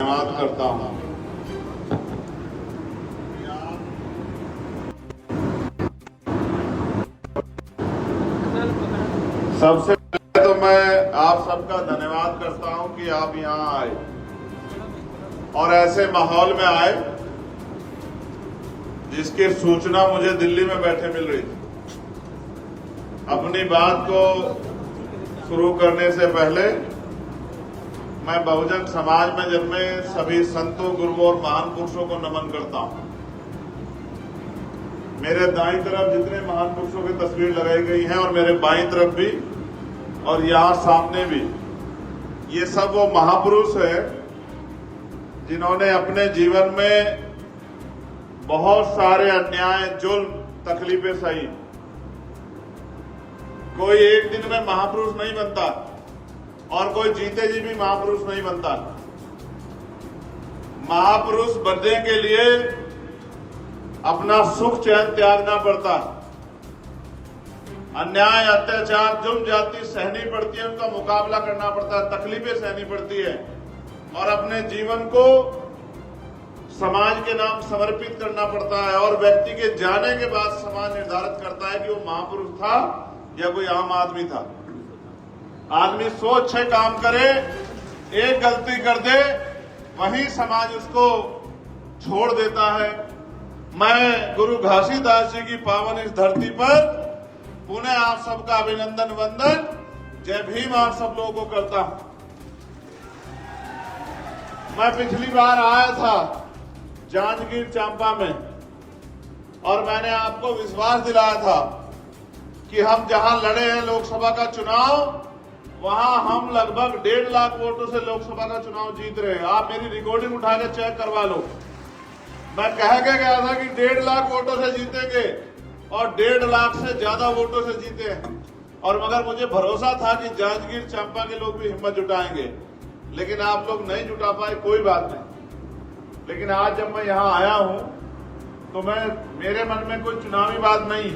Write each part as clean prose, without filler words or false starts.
धन्यवाद करता हूं। सबसे पहले तो मैं आप सबका धन्यवाद करता हूं कि आप यहां आए और ऐसे माहौल में आए जिसकी सूचना मुझे दिल्ली में बैठे मिल रही थी। अपनी बात को शुरू करने से पहले मैं बहुजन समाज में जन्मे सभी संतों, गुरुओं और महान पुरुषों को नमन करता हूं। मेरे दाईं तरफ जितने महान पुरुषों की तस्वीर लगाई गई हैं और मेरे बाईं तरफ भी और यहां सामने भी, ये सब वो महापुरुष है जिन्होंने अपने जीवन में बहुत सारे अन्याय, जुल्म, तकलीफें सही। कोई एक दिन में महापुरुष नहीं बनता और कोई जीते जी भी महापुरुष नहीं बनता। महापुरुष बनने के लिए अपना सुख चैन त्यागना पड़ता, अन्याय, अत्याचार, जुल्म, जाति सहनी पड़ती है, उनका मुकाबला करना पड़ता है, तकलीफें सहनी पड़ती है और अपने जीवन को समाज के नाम समर्पित करना पड़ता है। और व्यक्ति के जाने के बाद समाज निर्धारित करता है कि वो महापुरुष था या कोई आम आदमी था। आदमी 100 अच्छे काम करे, एक गलती कर दे, वहीं समाज उसको छोड़ देता है। मैं गुरु घासीदास जी की पावन इस धरती पर पुनः आप सबका अभिनंदन, वंदन, जय भीम आप सब लोगों को करता हूं। मैं पिछली बार आया था जांजगीर चांपा में और मैंने आपको विश्वास दिलाया था कि हम जहां लड़े हैं लोकसभा का चुनाव, वहां हम लगभग 1.5 लाख वोटों से लोकसभा का चुनाव जीत रहे हैं। आप मेरी रिकॉर्डिंग उठा के चेक करवा लो। मैं कह के गया था कि 1.5 लाख वोटों से जीतेंगे और 1.5 लाख से ज्यादा वोटों से जीते हैं। और मगर मुझे भरोसा था कि जांजगीर चांपा के लोग भी हिम्मत जुटाएंगे, लेकिन आप लोग नहीं जुटा पाए, कोई बात नहीं। लेकिन आज जब मैं यहां आया हूं तो मेरे मन में कोई चुनावी बात नहीं,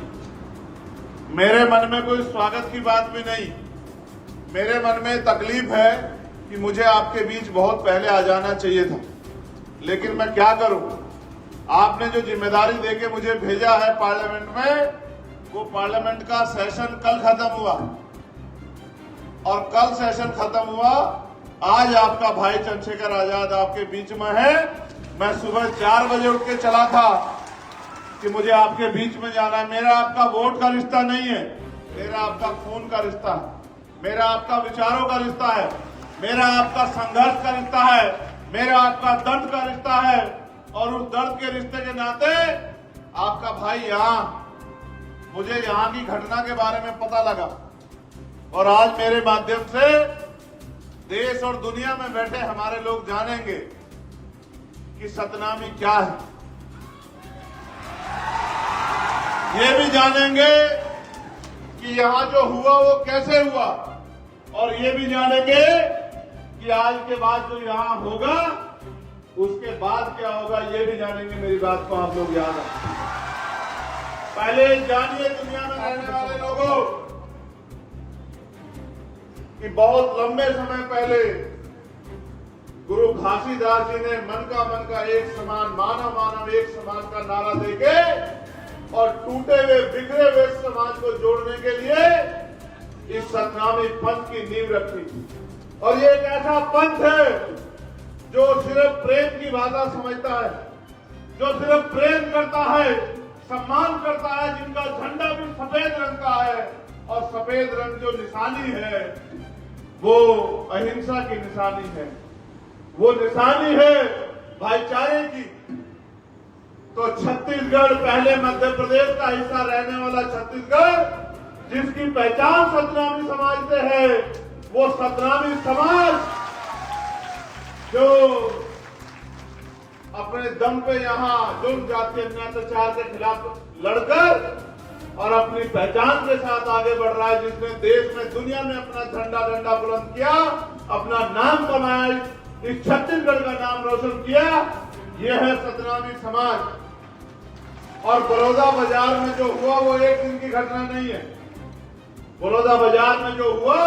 मेरे मन में कोई स्वागत की बात भी नहीं। मेरे मन में तकलीफ है कि मुझे आपके बीच बहुत पहले आ जाना चाहिए था, लेकिन मैं क्या करूं। आपने जो जिम्मेदारी देके मुझे भेजा है पार्लियामेंट में, वो पार्लियामेंट का सेशन कल खत्म हुआ और कल सेशन खत्म हुआ। आज आपका भाई चंद्रशेखर आजाद आपके बीच में है। मैं सुबह 4 बजे उठ के चला था कि मुझे आपके बीच में जाना है। मेरा आपका वोट का रिश्ता नहीं है, मेरा आपका खून का रिश्ता है, मेरा आपका विचारों का रिश्ता है, मेरा आपका संघर्ष का रिश्ता है, मेरा आपका दर्द का रिश्ता है। और उस दर्द के रिश्ते के नाते आपका भाई मुझे यहाँ की घटना के बारे में पता लगा और आज मेरे माध्यम से देश और दुनिया में बैठे हमारे लोग जानेंगे कि सतनामी क्या है। ये भी जानेंगे कि यहां जो हुआ वो कैसे हुआ और ये भी जानेंगे कि आज के बाद जो यहां होगा उसके बाद क्या होगा, ये भी जानेंगे। मेरी बात को आप लोग याद रखें। पहले जानिए दुनिया में रहने वाले लोगों कि बहुत लंबे समय पहले गुरु घासीदास जी ने मन का एक समान, मानव मानव एक समान का नारा देके और टूटे हुए, बिखरे हुए समाज को जोड़ने के लिए इस सतनामी पंथ की नींव रखी। और ये एक ऐसा पंथ है जो सिर्फ प्रेम की भाषा समझता है, जो सिर्फ प्रेम करता है, सम्मान करता है, जिनका झंडा भी सफेद रंग का है और सफेद रंग जो निशानी है वो अहिंसा की निशानी है, वो निशानी है भाईचारे की। तो छत्तीसगढ़, पहले मध्य प्रदेश का हिस्सा रहने वाला छत्तीसगढ़, जिसकी पहचान सतनामी समाज से है, वो सतनामी समाज जो अपने दम पे यहाँ जुल्म, जाति, अन्याय, अत्याचार के खिलाफ लड़कर और अपनी पहचान के साथ आगे बढ़ रहा है, जिसने देश में, दुनिया में अपना झंडा बुलंद किया, अपना नाम कमाया, इस छत्तीसगढ़ का नाम रोशन किया। यह है सतनामी समाज। और बड़ौदा बाजार में जो हुआ वो एक दिन की घटना नहीं है। बड़ौदा बाजार में जो हुआ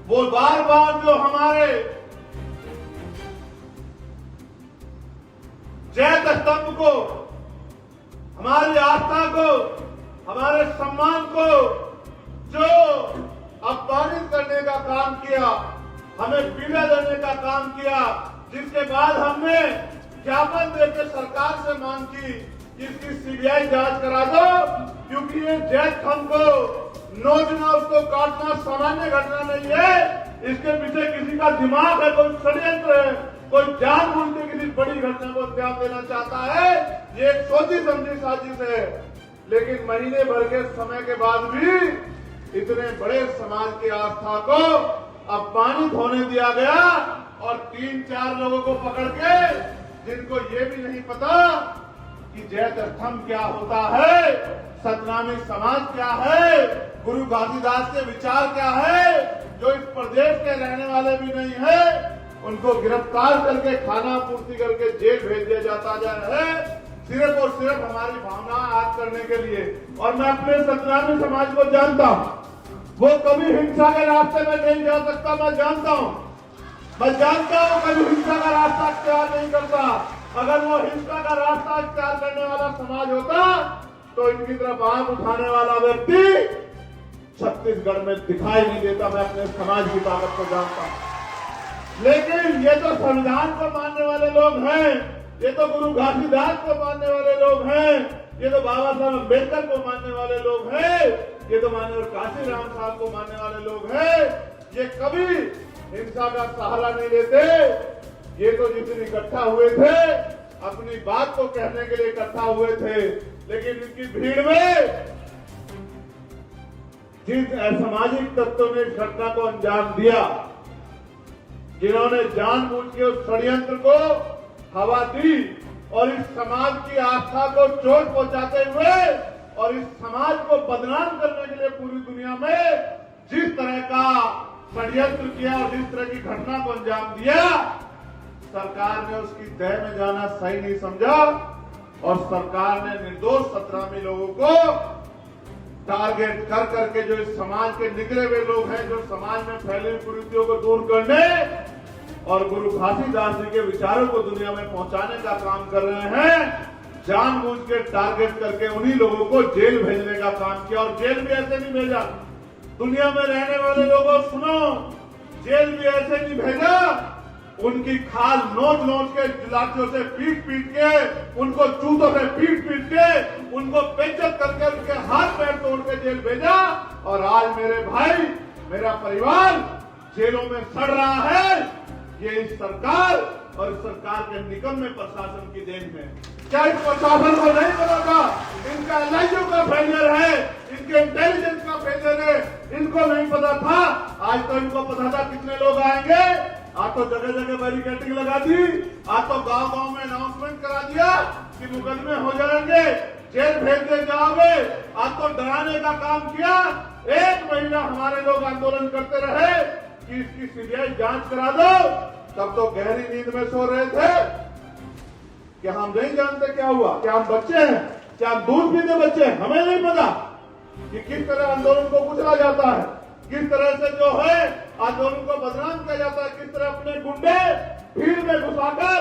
वो बार बार जो हमारे जैत स्तंभ को, हमारी आस्था को, हमारे सम्मान को जो अपमानित करने का काम किया, हमें पीड़ा देने का काम किया, जिसके बाद हमने ज्ञापन देकर सरकार से मांग की कि इसकी सीबीआई जांच करा दो, क्योंकि ये जैत खंड को नोचना, उसको काटना सामान्य घटना नहीं है। इसके पीछे किसी का दिमाग है, कोई षड्यंत्र है, कोई जानबूझ के किसी बड़ी घटना को अंजाम देना चाहता है। ये एक सोची समझी साजिश है। लेकिन महीने भर के समय के बाद भी इतने बड़े समाज की आस्था को अपमानित होने दिया गया और 3-4 लोगों को पकड़ के, जिनको ये भी नहीं पता कि जैत स्तंभ क्या होता है, सतनामी समाज क्या है, गुरु घासीदास के विचार क्या है, जो इस प्रदेश के रहने वाले भी नहीं है, उनको गिरफ्तार करके खाना पूर्ति करके जेल भेज दिया जाता है, सिर्फ और सिर्फ हमारी भावना आग करने के लिए। और मैं अपने सतनामी समाज को जानता हूं, वो कभी हिंसा के रास्ते में नहीं जा सकता। मैं जानता हूं कभी हिंसा का रास्ता इख्तियार नहीं करता। अगर वो हिंसा का रास्ता इख्तियार करने वाला समाज होता तो इनकी तरफ आंख उठाने वाला व्यक्ति छत्तीसगढ़ में दिखाई नहीं देता। मैं अपने समाज की ताकत को जानता हूं। लेकिन ये तो संविधान को मानने वाले लोग हैं, ये तो गुरु घासीदास को मानने वाले लोग हैं, ये तो बाबा साहब अम्बेडकर को मानने वाले लोग हैं, ये तो माननीय काशीराम साहब को मानने वाले लोग हैं। ये कभी हिंसा का सहारा नहीं लेते। ये तो जिस दिन इकट्ठा हुए थे अपनी बात को कहने के लिए इकट्ठा हुए थे, लेकिन इनकी भीड़ में जिन असामाजिक तत्वों ने इस घटना को अंजाम दिया, जिन्होंने जानबूझ के उस षड्यंत्र को हवा दी और इस समाज की आस्था को चोट पहुंचाते हुए और इस समाज को बदनाम करने के लिए पूरी दुनिया में जिस तरह का षड्यंत्र किया और जिस तरह की घटना को अंजाम दिया, सरकार ने उसकी तह में जाना सही नहीं समझा और सरकार ने निर्दोष सतनामी लोगों को टारगेट कर करके, जो इस समाज के निकले हुए लोग हैं, जो समाज में फैली हुई कुरीतियों को दूर करने और गुरु घासीदास जी के विचारों को दुनिया में पहुंचाने का काम कर रहे हैं, जानबूझ के टारगेट करके उन्हीं लोगों को जेल भेजने का काम किया। और जेल भी ऐसे नहीं भेजा, दुनिया में रहने वाले लोगों सुनो, जेल भी ऐसे नहीं भेजा, उनकी खाल नोच नोच के, लाठियों से पीट पीट के, उनको जूतों से पीट पीट के, उनको बेइज्जत करके उनके हाथ पैर तोड़ के जेल भेजा। और आज मेरे भाई, मेरा परिवार जेलों में सड़ रहा है। ये इस सरकार और इस सरकार के निकम्मे प्रशासन की देन में। क्या इस प्रशासन को नहीं पता था इनका एलआईयू का फेलियर है, इनके इंटेलिजेंस का फेलियर है, इनको नहीं पता था। आज तो इनको पता था कितने लोग आएंगे। आज तो जगह जगह बैरिकेडिंग लगा दी, आज तो गांव गांव में अनाउंसमेंट करा दिया कि मुकदमे हो जाएंगे, जेल भेज दे जाओगे। आज तो डराने का काम किया। 1 महीना हमारे लोग आंदोलन करते रहे कि इसकी सीबीआई जांच करा दो, तब तो गहरी नींद में सो रहे थे। क्या हम नहीं जानते क्या हुआ? क्या हम बच्चे हैं? क्या हम दूध पीते बच्चे हैं? हमें नहीं पता कि किस तरह आंदोलन को कुचला जाता है, किस तरह से जो है आंदोलन को बदनाम किया जाता है, किस तरह अपने गुंडे भीड़ में घुसाकर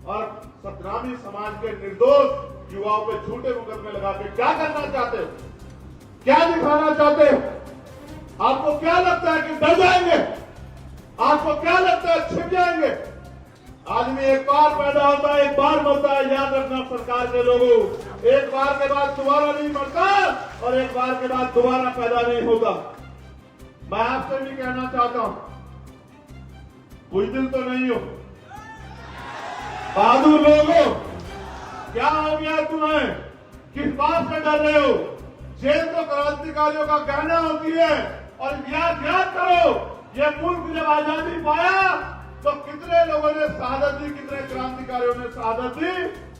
और सतनामी समाज के निर्दोष युवाओं पे झूठे मुकदमे लगा के क्या करना चाहते हो, क्या दिखाना चाहते हो? आपको क्या लगता है कि डर जाएंगे? आपको क्या लगता है छिप जाएंगे? आदमी एक बार पैदा होता है, एक बार मरता है। याद रखना सरकार के लोगों, एक बार के बाद दोबारा नहीं मरता और एक बार के बाद दोबारा पैदा नहीं होता। मैं आपसे भी कहना चाहता हूं, बुज़दिल तो नहीं हो, बहादुर लोगों, क्या हो गया तुम्हें? किस बात से डर रहे हो? जेल तो क्रांतिकारियों का कहना होती है। और याद करो, यह मुल्क जब आजादी पाया तो कितने लोगों ने शहादत दी, कितने क्रांतिकारियों ने शहादत दी,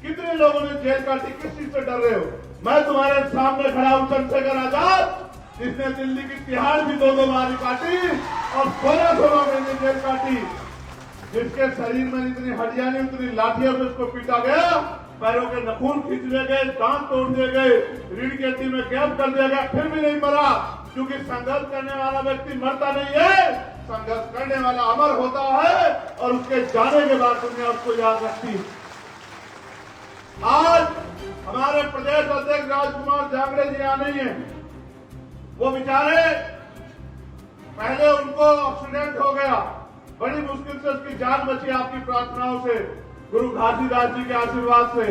कितने लोगों ने जेल काटी। किस चीज से डर रहे हो? मैं तुम्हारे सामने खड़ा हूं, चंद्रशेखर आजाद, जिसने दिल्ली की तिहाड़ भी 2 बार काटी और 16 महीने जेल काटी, जिसके शरीर में इतनी हड्डियां नहीं, उतनी लाठियों से उसको पीटा गया, पैरों के नखून खींच दिए गए, दांत तोड़ दिए गए, रीढ़ की हड्डी में गैप कर दिया गया, फिर भी नहीं मरा। क्योंकि संघर्ष करने वाला व्यक्ति मरता नहीं है, संघर्ष करने वाला अमर होता है और उसके जाने के बाद दुनिया उसको याद रखती है। आज हमारे प्रदेश अध्यक्ष राजकुमार जांगड़े जी यहाँ नहीं है। वो बेचारे पहले उनको एक्सीडेंट हो गया, बड़ी मुश्किल से उसकी जान बची आपकी प्रार्थनाओं से, गुरु घासीदास जी के आशीर्वाद से।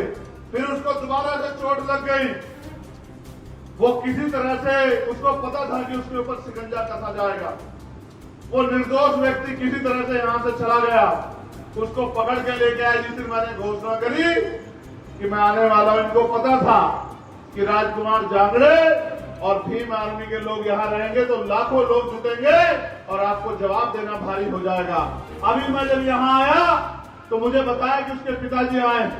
फिर उसको दोबारा से चोट लग गई। वो किसी तरह से, उसको पता था कि उसके ऊपर शिकंजा कसा जाएगा। वो निर्दोष व्यक्ति किसी तरह से यहां से चला गया। उसको पकड़ के लेके आए। जिस दिन मैंने घोषणा करी कि मैं आने वाला हूं, इनको पता था कि राजकुमार जांगड़े और भीम आर्मी के लोग यहां रहेंगे तो लाखों लोग जुटेंगे और आपको जवाब देना भारी हो जाएगा। अभी मैं जब यहां आया तो मुझे बताया कि उसके पिताजी आए।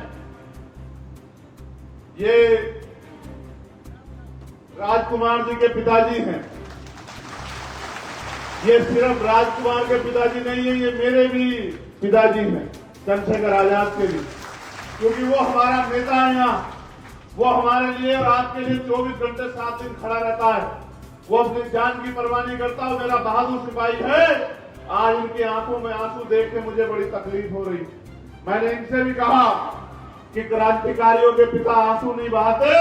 ये राजकुमार जी के पिताजी हैं। ये सिर्फ राजकुमार के पिताजी नहीं है, ये मेरे भी पिताजी हैं, चंद्रशेखर आजाद के भी, क्योंकि वो हमारा नेता है यहाँ। वो हमारे लिए और आपके लिए 24 घंटे 7 दिन खड़ा रहता है। वो अपनी जान की परवाह नहीं करता। वो मेरा बहादुर सिपाही है। आज इनकी आंखों में आंसू देख के मुझे बड़ी तकलीफ हो रही। मैंने इनसे भी कहा कि क्रांतिकारियों के पिता आंसू नहीं बहाते,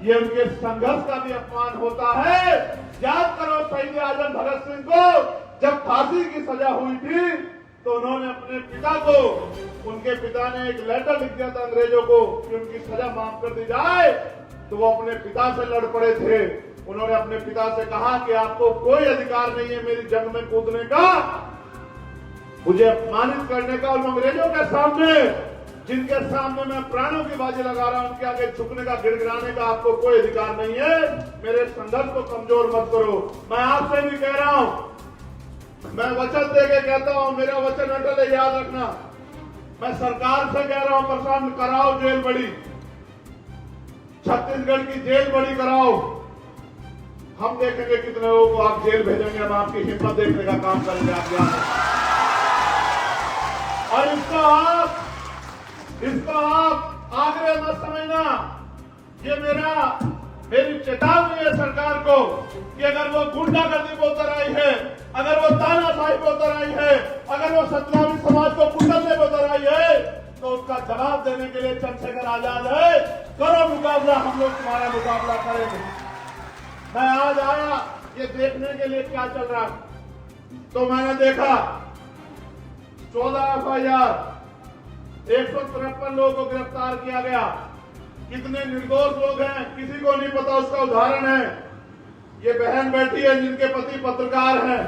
ये उनके संघर्ष का भी अपमान होता है। याद करो शहीद आजम भगत सिंह को जब फांसी की सजा हुई थी तो उन्होंने अपने पिता को, उनके पिता ने एक लेटर लिख दिया था अंग्रेजों को कि उनकी सजा माफ कर दी जाए, तो वो अपने पिता से लड़ पड़े थे। उन्होंने अपने पिता से कहा कि आपको कोई अधिकार नहीं है मेरी जंग में कूदने का, मुझे अपमानित करने का। उन अंग्रेजों के सामने, जिनके सामने मैं प्राणों की बाजी लगा रहा हूं, उनके आगे झुकने का, गिड़गिड़ाने का आपको कोई अधिकार नहीं है। मेरे संघर्ष को कमजोर मत करो। मैं आपसे भी कह रहा हूं, मैं वचन देके कहता हूं, मेरा वचन अटल है, याद रखना। मैं सरकार से कह रहा हूं, प्रशासन कराओ जेल बड़ी, छत्तीसगढ़ की जेल बड़ी कराओ। हम देखेंगे कितने लोगों को आप जेल भेजेंगे। हम आपकी हिम्मत देखने का काम करेंगे आप यहाँ। और इसको आप आग्रह मत समझना। ये मेरी चेतावनी है सरकार को कि अगर वो गुंडागर्दी पे उतर आई है, अगर वो तानाशाही पे उतर आई है, अगर वो सत्यावी समाज को कुचलने पे उतर आई है, तो उसका जवाब देने के लिए चंद्रशेखर आजाद है। करो मुकाबला, हम लोग तुम्हारा मुकाबला करेंगे। मैं आज आया ये देखने के लिए क्या चल रहा, तो मैंने देखा 14 FIR, 153 लोगों को गिरफ्तार किया गया। कितने निर्दोष लोग हैं किसी को नहीं पता। उसका उदाहरण है ये बहन बैठी है जिनके पति पत्रकार हैं।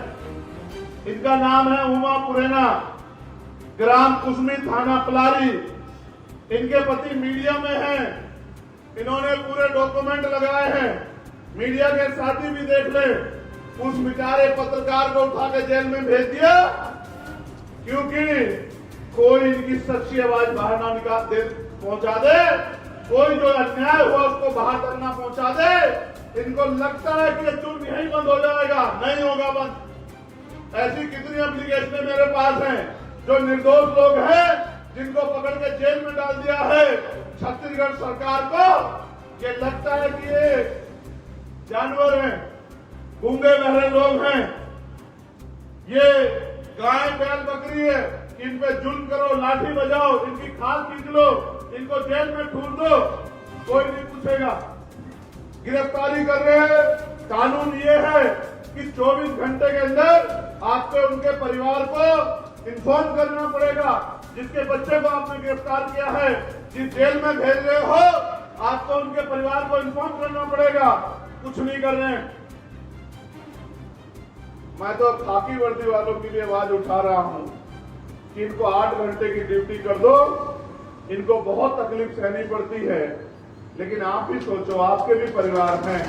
इनका नाम है उमा पुरेना, ग्राम कुसमी, थाना पलारी। इनके पति मीडिया में हैं। इन्होंने पूरे डॉक्यूमेंट लगाए हैं। मीडिया के साथी भी देख ले। उस बेचारे पत्रकार को उठा के जेल में भेज दिया क्योंकि कोई इनकी सच्ची आवाज बाहर ना पहुंचा दे, कोई जो अन्याय हुआ उसको बाहर तक ना पहुंचा दे। इनको लगता है कि ये जुर्म यहीं बंद हो जाएगा, नहीं होगा बंद। ऐसी कितनी एप्लीकेशन मेरे पास हैं जो निर्दोष लोग हैं जिनको पकड़ के जेल में डाल दिया है। छत्तीसगढ़ सरकार को ये लगता है कि ये जानवर हैं, गूंगे बहरे लोग हैं, ये गाय बैल बकरी है, इन पे जुल्म करो, लाठी बजाओ, इनकी खाल खींच लो, इनको जेल में ठूर दो, कोई नहीं पूछेगा। गिरफ्तारी कर रहे हैं। कानून ये है कि 24 घंटे के अंदर आपको उनके परिवार को इन्फॉर्म करना पड़ेगा। जिसके बच्चे को आपने गिरफ्तार किया है, जिस जेल में भेज रहे हो, आपको उनके परिवार को इन्फॉर्म करना पड़ेगा। कुछ नहीं कर रहे हैं। मैं तो खाकी वर्दी वालों के लिए आवाज उठा रहा हूं कि इनको 8 घंटे की ड्यूटी कर दो। इनको बहुत तकलीफ सहनी पड़ती है, लेकिन आप भी सोचो, आपके भी परिवार हैं।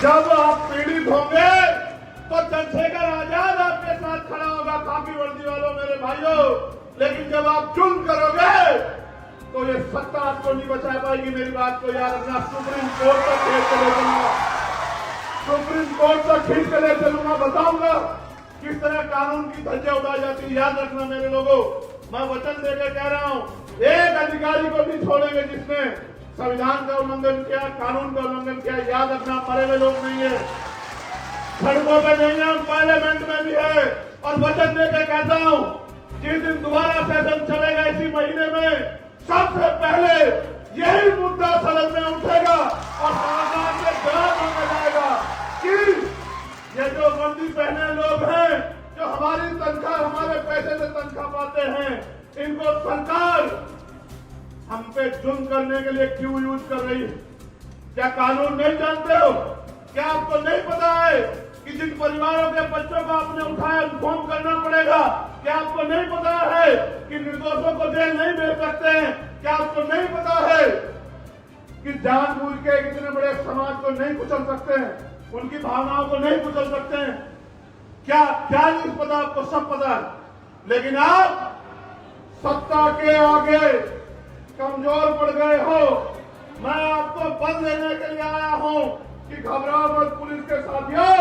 जब आप पीड़ित होंगे तो चंद्रशेखर आजाद आपके साथ खड़ा होगा, खाकी वर्दी वालों मेरे भाइयों। लेकिन जब आप जुल्म करोगे तो ये सत्ता आपको नहीं बचा पाएगी। मेरी बात को याद रखना। सुप्रीम कोर्ट तक खींच के ले चलूंगा, सुप्रीम कोर्ट तक खींच के ले चलूंगा, बताऊंगा किस तरह कानून की धज्जियां उड़ाई जाती है। याद रखना मेरे लोगों, मैं वचन देकर कह रहा हूं, एक अधिकारी को नहीं छोड़ेंगे जिसने संविधान का उल्लंघन किया, कानून का उल्लंघन किया। याद रखना, मरे हुए लोग नहीं है, सड़कों पे नहीं है, पार्लियामेंट में भी है। और वचन देकर कहता हूं, जिस दिन दोबारा सेशन चलेगा इसी महीने में, सबसे पहले यही मुद्दा सदन में उठेगा और सरकार से जवाब मांगा जाएगा कि ये जो वर्दी पहने लोग हैं, जो हमारी तनख्वाह, हमारे पैसे से तनख्वाह पाते हैं, इनको सरकार हम पे जुल्म करने के लिए क्यों यूज कर रही है? क्या कानून नहीं जानते हो? क्या आपको नहीं पता है कि जिन परिवारों के बच्चों को आपने उठाया इन्फॉर्म करना पड़ेगा? क्या आपको नहीं पता है कि निर्दोषों को जेल नहीं भेज सकते हैं? क्या आपको नहीं पता है कि जानबूझ के इतने बड़े समाज को नहीं कुचल सकते हैं, उनकी भावनाओं को नहीं कुचल सकते हैं? क्या क्या नहीं पता? आपको सब पता है, लेकिन आप सत्ता के आगे कमजोर पड़ गए हो। मैं आपको बल देने के लिए आया हूं कि घबराओ मत पुलिस के साथियों,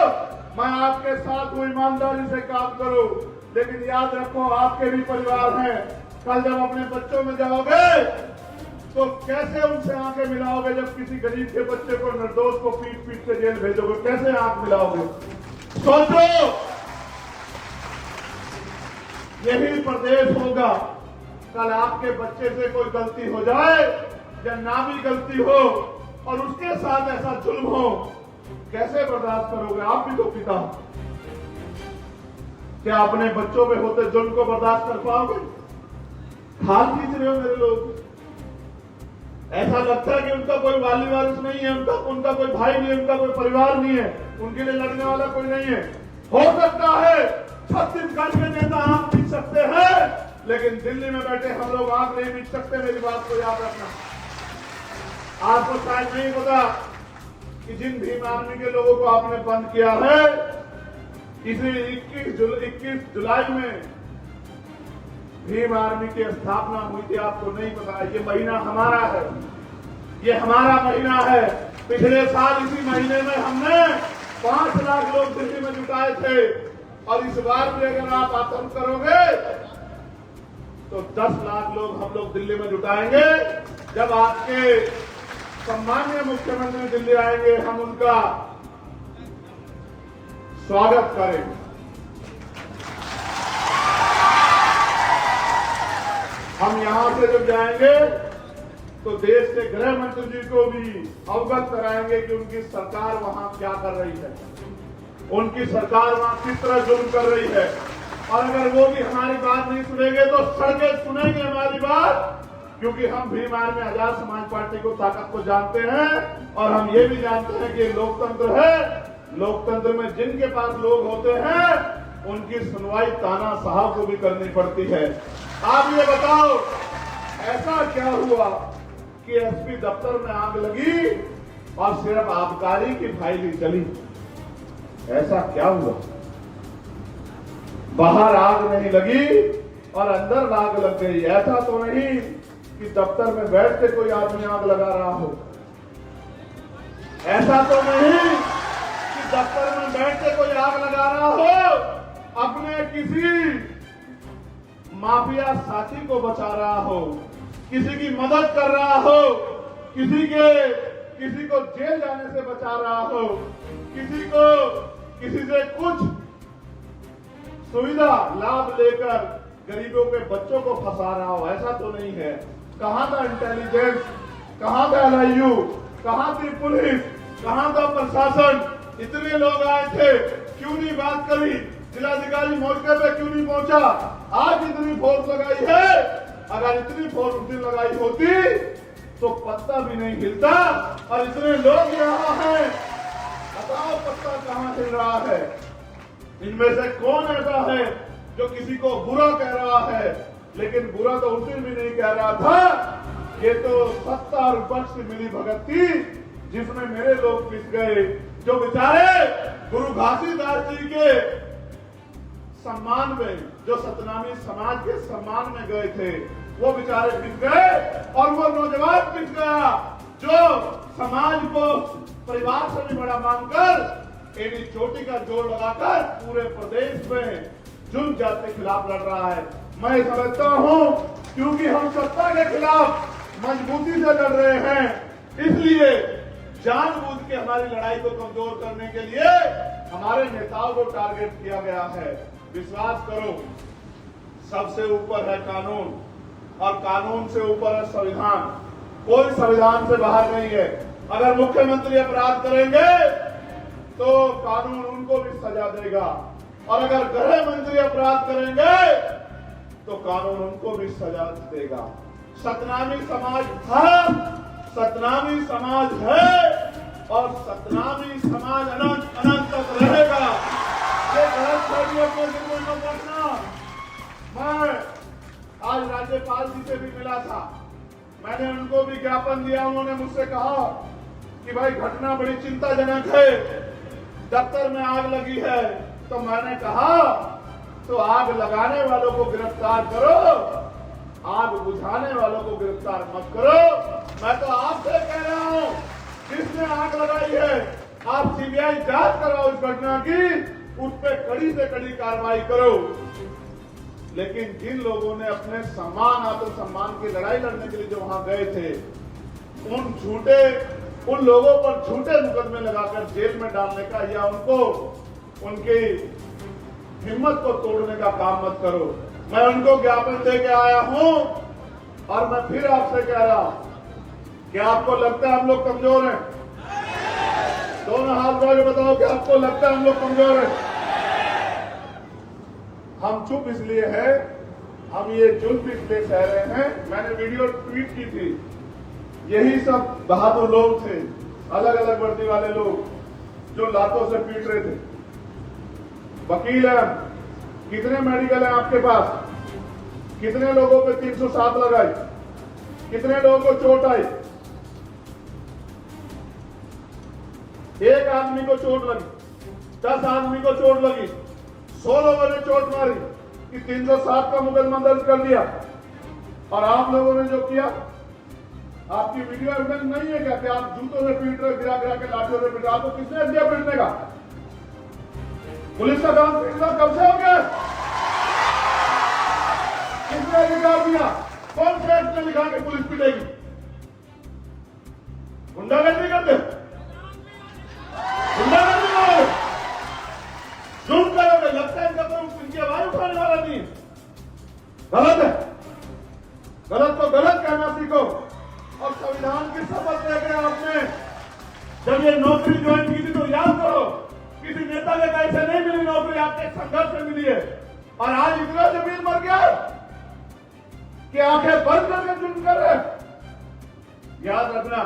मैं आपके साथ हूं, ईमानदारी से काम करो। लेकिन याद रखो, आपके भी परिवार हैं। कल जब अपने बच्चों में जाओगे तो कैसे उनसे आंखें मिलाओगे? जब किसी गरीब के बच्चे को, निर्दोष को पीट पीट के जेल भेजोगे, कैसे आंख मिलाओगे? सोचो, यही प्रदेश होगा। कल आपके बच्चे से कोई गलती हो जाए या ना भी गलती हो और उसके साथ ऐसा जुल्म हो, कैसे बर्दाश्त करोगे? आप भी तो पिता हो। क्या अपने बच्चों पे होते जुल्म को बर्दाश्त कर पाओगे? खाल खींच रहे हो मेरे लोग। ऐसा लगता है कि उनका कोई वाली वारिस नहीं है, उनका कोई भाई नहीं है, उनका कोई परिवार नहीं है, उनके लिए लड़ने वाला कोई नहीं है। हो सकता है छत्तीसगढ़ के नेता आंख बीच सकते हैं, लेकिन दिल्ली में बैठे हम लोग आंख नहीं बीच सकते। मेरी बात को याद रखना। आपको शायद नहीं पता कि जिन भीम आर्मी के लोगों को आपने बंद किया है, इसी 21 जुलाई में भीम आर्मी की स्थापना हुई थी। आपको नहीं पता? ये महीना हमारा है, ये हमारा महीना है। पिछले साल इसी महीने में हमने 5 लाख लोग दिल्ली में जुटाए थे, और इस बार भी अगर आप आतंक करोगे तो 10 लाख लोग हम लोग दिल्ली में जुटाएंगे। जब आपके सम्माननीय मुख्यमंत्री दिल्ली आएंगे, हम उनका स्वागत करेंगे। हम यहां से जब जाएंगे तो देश के गृह मंत्री जी को भी अवगत कराएंगे कि उनकी सरकार वहां क्या कर रही है, उनकी सरकार वहां किस तरह जुल्म कर रही है। और अगर वो भी हमारी बात नहीं सुनेंगे तो सड़कें सुनेंगे हमारी बात, क्योंकि हम भीम आर्मी आजाद समाज पार्टी को, ताकत को जानते हैं। और हम ये भी जानते हैं कि लोकतंत्र है, लोकतंत्र में जिनके पास लोग होते हैं उनकी सुनवाई तानाशाह को भी करनी पड़ती है। आप ये बताओ, ऐसा क्या हुआ कि एसपी दफ्तर में आग लगी और सिर्फ आबकारी की फाइल ही चली? ऐसा क्या हुआ? बाहर आग नहीं लगी और अंदर आग लग गई। ऐसा तो नहीं कि दफ्तर में बैठ के कोई आदमी आग लगा रहा हो। ऐसा तो नहीं कि दफ्तर में बैठ के कोई आग लगा रहा हो, अपने किसी माफिया साथी को बचा रहा हो, किसी की मदद कर रहा हो, किसी को जेल जाने से बचा रहा हो, किसी से कुछ सुविधा लाभ लेकर गरीबों के बच्चों को फंसा रहा हो। ऐसा तो नहीं है। कहां था इंटेलिजेंस? कहां था LIU? कहां थी पुलिस? कहां था प्रशासन? इतने लोग आए थे, क्यों नहीं बात करी? जिलाधिकारी मौके पे क्यों नहीं पहुंचा? आज इतनी फोर्स लगाई है, अगर इतनी फोर्स उस दिन लगाई होती तो पत्ता भी नहीं हिलता। और इतने लोग यहाँ हैं, बताओ पत्ता कहां हिल रहा है? इनमें से कौन ऐसा है जो किसी को बुरा कह रहा है? लेकिन बुरा तो उस दिन भी नहीं कह रहा था। ये तो सत्ता और विपक्ष की मिली भगत थी, जिसमें मेरे लोग पिस गए। जो बेचारे गुरु घासीदास जी के सम्मान में, जो सतनामी समाज के सम्मान में गए थे, वो बेचारे पिस गए। और वो नौजवान पिस गया जो समाज को परिवार से भी बड़ा मानकर एडी चोटी का जोड़ लगाकर पूरे प्रदेश में जुल्म जाति के खिलाफ लड़ रहा है। मैं समझता हूं क्योंकि हम सत्ता के खिलाफ मजबूती से लड़ रहे हैं, इसलिए जानबूझ के हमारी लड़ाई को कमजोर करने के लिए हमारे नेताओं को टारगेट किया गया है। विश्वास करो, सबसे ऊपर है कानून और कानून से ऊपर है संविधान। कोई संविधान से बाहर नहीं है। अगर मुख्यमंत्री अपराध करेंगे तो कानून उनको भी सजा देगा और अगर गृह मंत्री अपराध करेंगे तो कानून उनको भी सजा देगा। सतनामी समाज था, सतनामी समाज है और सतनामी समाज अनंत अनंत तक रहेगा। ये गलतफहमियों को दिल में रखना। मैं आज राज्यपाल जी से भी मिला था, मैंने उनको भी ज्ञापन दिया। उन्होंने मुझसे कहा कि भाई घटना बड़ी चिंताजनक है, दफ्तर में आग लगी है। तो मैंने कहा तो आग लगाने वालों को गिरफ्तार करो, आग बुझाने वालों को गिरफ्तार मत करो। मैं तो आपसे कह रहा हूं, जिसने आग लगाई है आप सीबीआई जांच कराओ इस घटना की, उस पर कड़ी से कड़ी कार्रवाई करो। लेकिन जिन लोगों ने अपने सम्मान आत्मसम्मान की लड़ाई लड़ने के लिए जो वहां गए थे, उन लोगों पर झूठे मुकदमे लगाकर जेल में डालने का या उनको उनकी हिम्मत को तोड़ने का काम मत करो। मैं उनको ज्ञापन दे के आया हूं और मैं फिर आपसे कह रहा हूं कि आपको लगता है हम लोग कमजोर हैं? दोनों हाथ जोड़ के बताओ कि आपको लगता है हम लोग कमजोर हैं? हम चुप इसलिए है, हम ये जुल्म इसलिए सह रहे हैं। मैंने वीडियो ट्वीट की थी, यही सब बहादुर लोग थे, अलग अलग वर्दी वाले लोग जो लातों से पीट रहे थे। वकील है, कितने मेडिकल हैं आपके पास? कितने लोगों पे 307 लगाई? कितने लोगों को चोट आई? एक आदमी को चोट लगी, 10 आदमी को चोट लगी, 100 लोगों ने चोट मारी कि 307 का मुकदमा दर्ज कर दिया। और आप लोगों ने जो किया, आपकी वीडियो एविडेंस नहीं है क्या कि आप जूतों से पीट रहे, गिरा गिरा के लाठियों से पीट रहे? आपको किसने दिया पीटने का? पुलिस का काम पीटना कब से हो गया? किसने अधिकार दिया? कौन से एक्ट में लिखा कि पुलिस पीटेगी? गुंडागर्दी करते, गुंडागर्दी करोगे, जुल्म करोगे, लगता है इनका कोई इनकी आवाज उठाने वाला नहीं। गलत है, गलत को गलत कहना सीखो। और संविधान की शपथ लेकर आपने जब ये नौकरी ज्वाइन की थी तो याद करो, किसी नेता के पैसे नहीं मिली नौकरी, आपके संघर्ष से मिली है। और आज इतना जमीन मर गया कि आंखें बंद करके जुल्म कर रहे। याद रखना,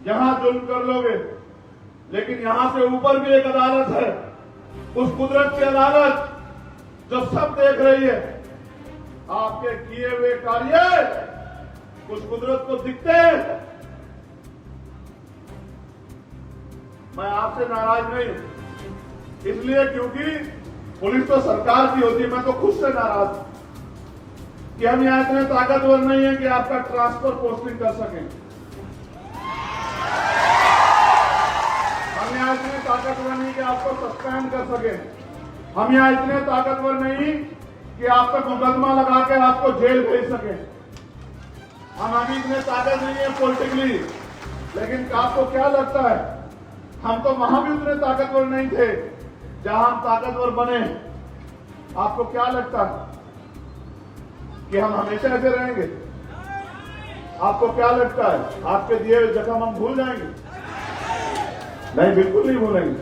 यहां जुल्म कर लोगे, लेकिन यहां से ऊपर भी एक अदालत है, उस कुदरत की अदालत जो सब देख रही है। आपके किए हुए कार्य उस कुदरत को दिखते हैं। मैं आपसे नाराज नहीं हूं, इसलिए क्योंकि पुलिस तो सरकार की होती है। मैं तो खुद से नाराज हूं कि हम यहां इतने ताकतवर नहीं है कि आपका ट्रांसफर पोस्टिंग कर सकें। हम यहां इतने ताकतवर नहीं कि आपको सस्पेंड कर सकें। हम यहां इतने ताकतवर नहीं कि आप पर मुकदमा लगा के आपको जेल भेज सकें। हम अभी इतने ताकत नहीं है पॉलिटिकली, लेकिन आपको क्या लगता है हम तो वहां भी उतने ताकतवर नहीं थे जहां हम ताकतवर बने। आपको क्या लगता है कि हम हमेशा ऐसे रहेंगे? आपको क्या लगता है आपके दिए हुए जख्म हम भूल जाएंगे? नहीं, बिल्कुल नहीं भूलेंगे।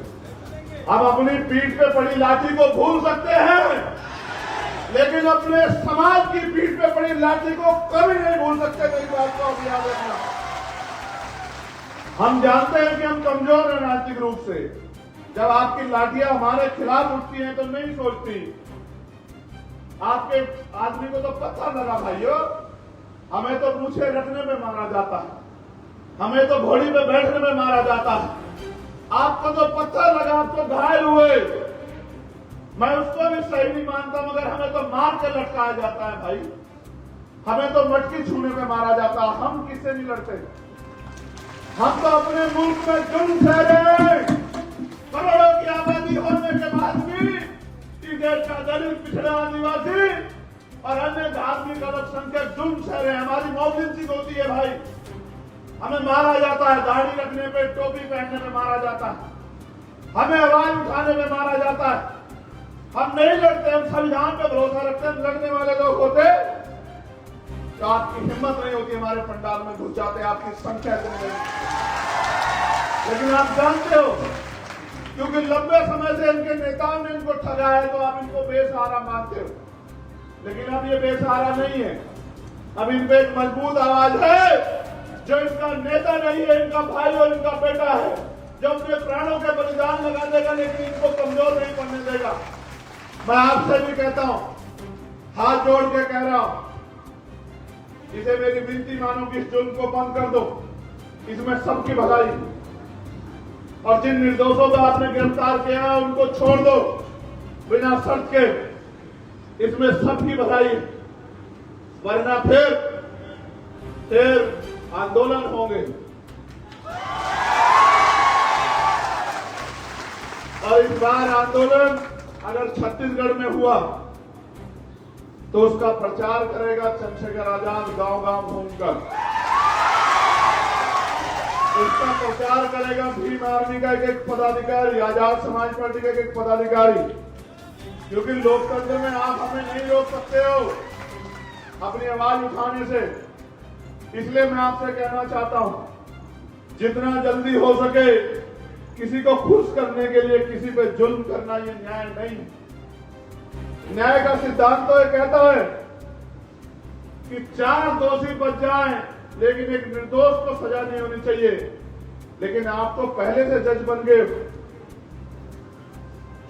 हम अपनी पीठ पे पड़ी लाठी को भूल सकते हैं, लेकिन अपने समाज की पीठ पे पड़ी लाठी को कभी नहीं भूल सकते। मेरी बात को आप याद रखना। हम जानते हैं कि हम कमजोर हैं राजनीतिक रूप से। जब आपकी लाठियां हमारे खिलाफ उठती हैं तो नहीं सोचती। आपके आदमी को तो पत्थर लगा भाइयों, हमें तो पूछे रखने में मारा जाता है, हमें तो घोड़ी पे बैठने में मारा जाता है। आपको तो पत्थर लगा, आप तो घायल हुए। मैं उसको भी सही नहीं मानता, मगर हमें तो मार के लटकाया जाता है भाई। हमें तो मटकी छूने में मारा जाता है। हम किससे नहीं लड़ते? हम तो अपने मुल्क में जुल्म सह रहे हैं। करोड़ों की आबादी होने के बाद भी इस देश का दलित, पिछड़ा, आदिवासी और अन्य धार्मिक अल्पसंख्यक जुल्म सह रहे हैं। हमारी मौलिक होती है भाई, हमें मारा जाता है, दाढ़ी रखने पे, टोपी पहनने में मारा जाता है, हमें आवाज उठाने में मारा जाता है। हम नहीं लड़ते, हम संविधान पे भरोसा रखते हैं। लड़ने वाले लोग होते तो आपकी हिम्मत नहीं होती हमारे पंडाल में घुस जाते, आपकी संख्या इतनी नहीं। लेकिन आप जानते हो, क्योंकि लंबे समय से इनके नेताओं ने इनको ठगाया है, तो आप इनको बेसहारा मानते हो। लेकिन अब ये बेसहारा नहीं है। अब इन पे एक मजबूत आवाज है, जो इनका नेता नहीं है, इनका भाई और इनका बेटा है, जो अपने प्राणों के बलिदान लगा देगा, लेकिन इनको कमजोर नहीं पड़ने देगा। मैं आपसे भी कहता हूं, हाथ जोड़ के कह रहा हूं, इसे मेरी विनती मानो कि इस जुल्म को बंद कर दो। इसमें सबकी भलाई, और जिन निर्दोषों को आपने गिरफ्तार किया है उनको छोड़ दो बिना शर्त के। इसमें सबकी भलाई, वरना फिर आंदोलन होंगे। और इस बार आंदोलन अगर छत्तीसगढ़ में हुआ तो उसका प्रचार करेगा चंद्रशेखर आजाद गांव-गांव घूमकर। उसका प्रचार करेगा भीम आर्मी का एक पदाधिकारी, आजाद समाज पार्टी का एक पदाधिकारी। क्योंकि लोकतंत्र में आप हमें नहीं रोक सकते हो अपनी आवाज उठाने से। इसलिए मैं आपसे कहना चाहता हूं, जितना जल्दी हो सके किसी को खुश करने के लिए किसी पे जुल्म करना ये न्याय नहीं। न्याय का सिद्धांत तो ये कहता है कि 4 दोषी बच जाएं, लेकिन एक निर्दोष को सजा नहीं होनी चाहिए। लेकिन आप तो पहले से जज बन गए,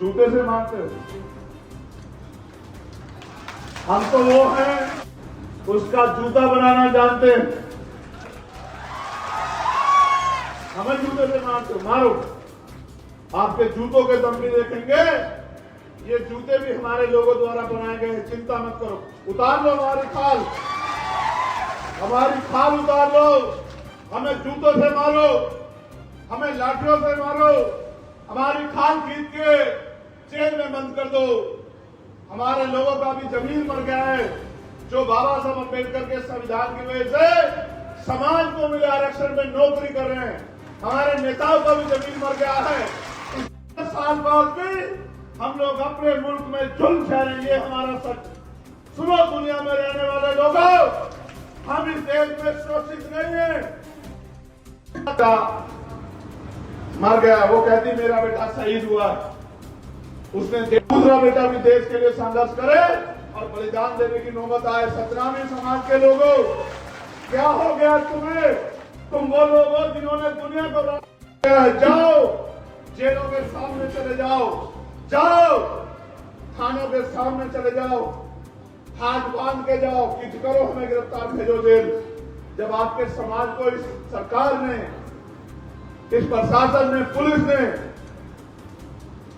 जूते से मारते हो। हम तो वो हैं, उसका जूता बनाना जानते हैं। हमें जूते से मारते हो, मारो। आपके जूतों के दम भी देखेंगे। ये जूते भी हमारे लोगों द्वारा बनाए गए हैं, चिंता मत करो। उतार लो हमारी खाल उतार लो। हमें जूतों से मारो, हमें लाठियों से मारो, हमारी खाल खींच के जेल में बंद कर दो। हमारे लोगों का भी जमीन मर गया है, जो बाबा साहब अम्बेडकर के संविधान की वजह से समाज को मिले आरक्षण में नौकरी कर रहे हैं। हमारे नेताओं का भी जमीन मर गया है। 10 साल बाद भी हम लोग अपने मुल्क में जुल्म सहेंगे, हमारा सच। सुनो दुनिया में रहने वाले लोगों, हम इस देश में सुरक्षित नहीं है। मर गया, वो कहती मेरा बेटा शहीद हुआ। उसने दूसरा बेटा भी देश के लिए संघर्ष करे और बलिदान देने की नौबत आए। सतनामी समाज के लोगों, क्या हो गया तुम्हें? तुम वो लोग हो जिन्होंने दुनिया को जाओ, जेलों के सामने चले जाओ, थानों के सामने चले जाओ, हाथ बांध के जाओ, किच करो, हमें गिरफ्तार भेजो जेल। जब आपके समाज को इस सरकार ने, इस प्रशासन ने, पुलिस ने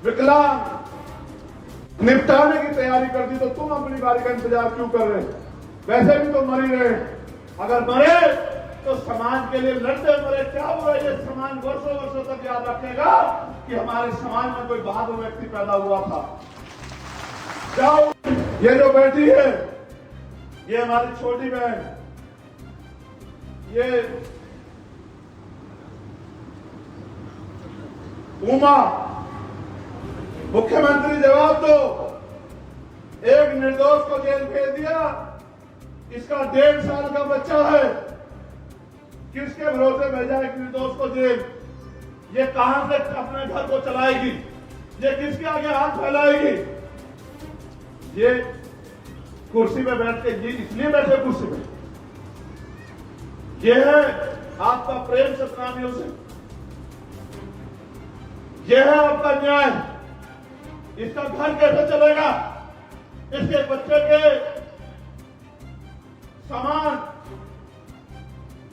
विकलांग निपटाने की तैयारी कर दी, तो तुम अपनी बारी का इंतजार क्यों कर रहे? वैसे भी तो मर ही रहे। अगर मरे तो समाज के लिए लड़ते मरे। क्या हुआ? ये समाज वर्षों वर्षों तक याद रखेगा कि हमारे समाज में कोई बहादुर व्यक्ति पैदा हुआ था। जाओ, ये जो बैठी है, ये हमारी छोटी बहन, ये उमा। मुख्यमंत्री जवाब दो। एक निर्दोष को जेल भेज दिया, इसका 1.5 साल का बच्चा है। किसके भरोसे भेजा एक निर्दोष को जेल? ये कहां से अपने घर को चलाएगी? ये किसके आगे हाथ फैलाएगी? ये कुर्सी पे बैठ के, ये इसलिए बैठे कुर्सी पे। ये है आपका प्रेम सतनामियों से, ये है आपका न्याय। इसका घर कैसे चलेगा? इसके बच्चे के सामान,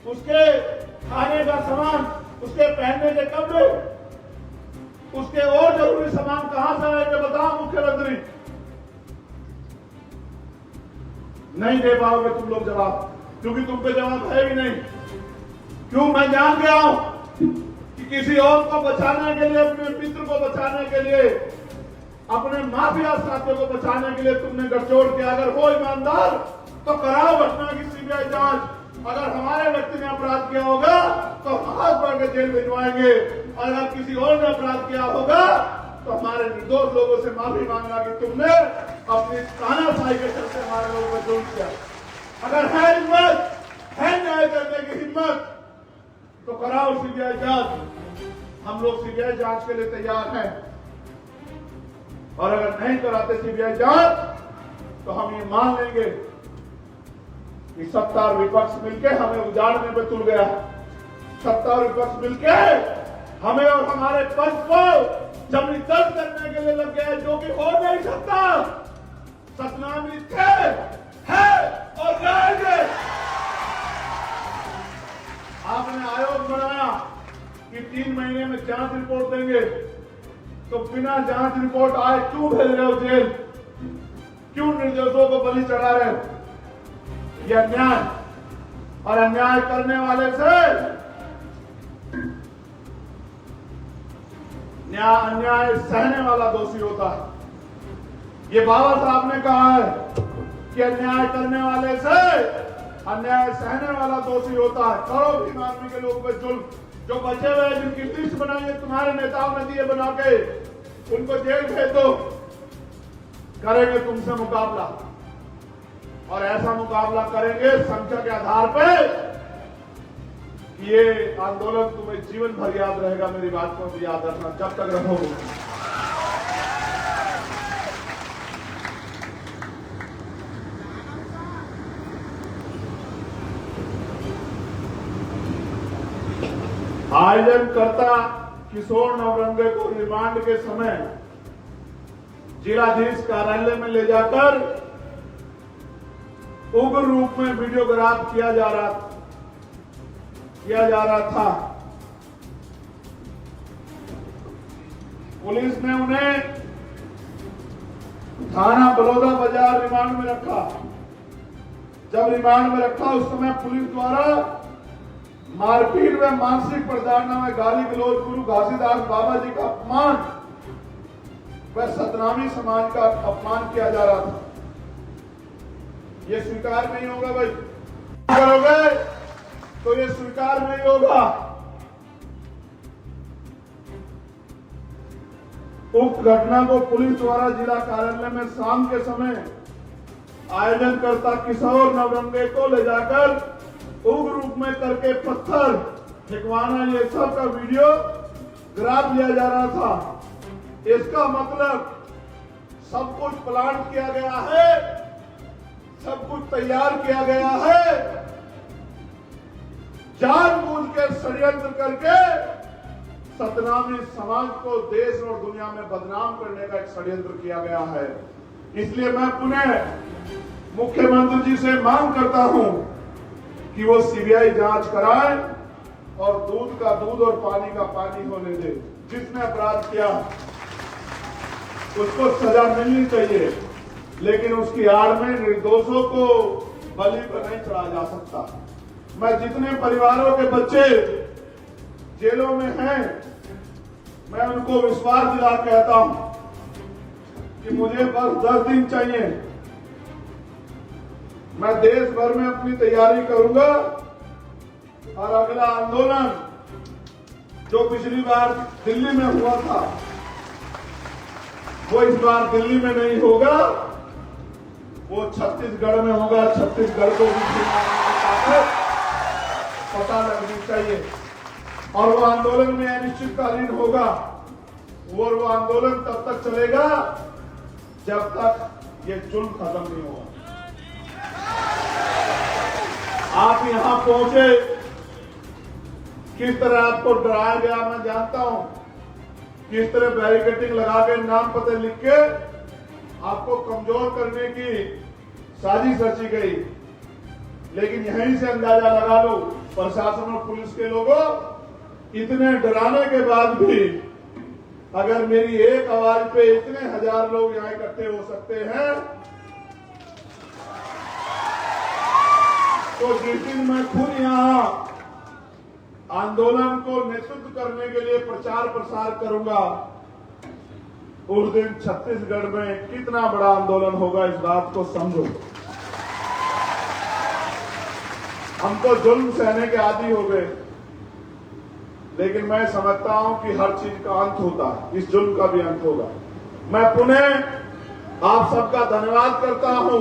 उसके खाने का सामान, उसके पहनने के कपड़े, उसके और जरूरी सामान कहां से आएंगे? बताओ मुख्यमंत्री। नहीं दे पाओगे तुम लोग जवाब, क्योंकि तुम पे जवाब है भी नहीं। क्यों? मैं जान गया हूं कि किसी और को बचाने के लिए, अपने मित्र को बचाने के लिए, अपने माफिया साथियों को बचाने के लिए तुमने गठजोड़ किया। अगर वो ईमानदार तो कराओ घटना की सीबीआई जांच। अगर हमारे व्यक्ति ने अपराध किया होगा तो हाथ बढ़ के जेल भिजवाएंगे, और अगर किसी और ने अपराध किया होगा तो हमारे निर्दोष लोगों से माफी मांगना कि तुमने अपनी तानाशाही के चलते हमारे लोगों को जुल्म किया। अगर है हिम्मत, है न्याय करने की हिम्मत, तो कराओ सीबीआई जांच। हम लोग सीबीआई जांच के लिए तैयार हैं। और अगर नहीं कराते सीबीआई जांच तो हम ये मान लेंगे कि सत्ता और विपक्ष मिलकर हमें उजाड़ने में तुल गया। सत्ता और विपक्ष मिलकर हमें और हमारे पक्ष को जबरदस्त करने के लिए लग गया, जो कि हो नहीं सकता। सतनाम थे, है और रहेंगे। आपने आयोग बनाया कि 3 महीने में जांच रिपोर्ट देंगे, तो बिना जांच रिपोर्ट आए क्यों भेज रहे हो जेल? क्यों निर्दोषों को बलि चढ़ा रहे हो? यह अन्याय, और अन्याय करने वाले से अन्याय सहने वाला दोषी होता है। ये बाबा साहब ने कहा है कि अन्याय करने वाले से अन्याय सहने वाला दोषी होता है। करो भी आदमी के लोगों पे जुल्म, जो बचे हुए जिनकी लिस्ट बनाई है तुम्हारे नेताओं ने दिए बना के, उनको जेल भेज दो। करेंगे तुमसे मुकाबला, और ऐसा मुकाबला करेंगे संख्या के आधार पे। ये आंदोलन तुम्हें जीवन भर याद रहेगा। मेरी बात को भी याद रखना जब तक रहोगे। आयोजनकर्ता किशोर नवरंगे को रिमांड के समय जिलाधीश कार्यालय में ले जाकर उग्र रूप में वीडियोग्राफ किया जा रहा था। पुलिस ने उन्हें थाना बलौदा बाजार रिमांड में रखा। जब रिमांड में रखा उस समय पुलिस द्वारा मारपीट व मानसिक प्रताड़ना में गाली गलौज, गुरु घासीदास बाबा जी का अपमान व सतनामी समाज का अपमान किया जा रहा था। ये स्वीकार नहीं होगा भाई। करोगे तो ये स्वीकार नहीं होगा। उक्त घटना को पुलिस द्वारा जिला कार्यालय में शाम के समय आयोजनकर्ता किशोर नवरंगे को ले जाकर उग्र रूप में करके पत्थर फेंकवाना, ये सब का वीडियो ग्राफ लिया जा रहा था। इसका मतलब सब कुछ प्लान किया गया है, सब कुछ तैयार किया गया है। जानबूझ के षड्यंत्र करके सतनामी समाज को देश और दुनिया में बदनाम करने का एक षड्यंत्र किया गया है। इसलिए मैं पुनः मुख्यमंत्री जी से मांग करता हूं कि वो सीबीआई जांच कराएं और दूध का दूध और पानी का पानी होने दे। जिसने अपराध किया उसको सजा मिलनी चाहिए, लेकिन उसकी आड़ में निर्दोषों को बलि पर नहीं चढ़ा जा सकता। मैं जितने परिवारों के बच्चे जेलों में हैं, मैं उनको विश्वास दिला कहता हूं कि मुझे बस 10 दिन चाहिए। मैं देश भर में अपनी तैयारी करूंगा और अगला आंदोलन जो पिछली बार दिल्ली में हुआ था वो इस बार दिल्ली में नहीं होगा, वो छत्तीसगढ़ में होगा। छत्तीसगढ़ को भी पता लगनी चाहिए, और वो आंदोलन में अनिश्चितकालीन होगा। और वो आंदोलन तब तक चलेगा जब तक ये जुल्म खत्म नहीं होगा। आप यहां पहुंचे, किस तरह आपको डराया गया मैं जानता हूं, किस तरह बैरिकेडिंग लगा के नाम पते लिख के आपको कमजोर करने की साजिश रची गई। लेकिन यहीं से अंदाजा लगा लो, प्रशासन और पुलिस के लोगों, इतने डराने के बाद भी अगर मेरी एक आवाज पे इतने हजार लोग यहां इकट्ठे हो सकते हैं, तो जिस दिन मैं खुद यहां आंदोलन को नेतृत्व करने के लिए प्रचार प्रसार करूंगा, उस दिन छत्तीसगढ़ में कितना बड़ा आंदोलन होगा, इस बात को समझो। हम तो जुल्म सहने के आदी हो गए। लेकिन मैं समझता हूं कि हर चीज का अंत होता है, इस जुल्म का भी अंत होगा। मैं पुनः आप सबका धन्यवाद करता हूं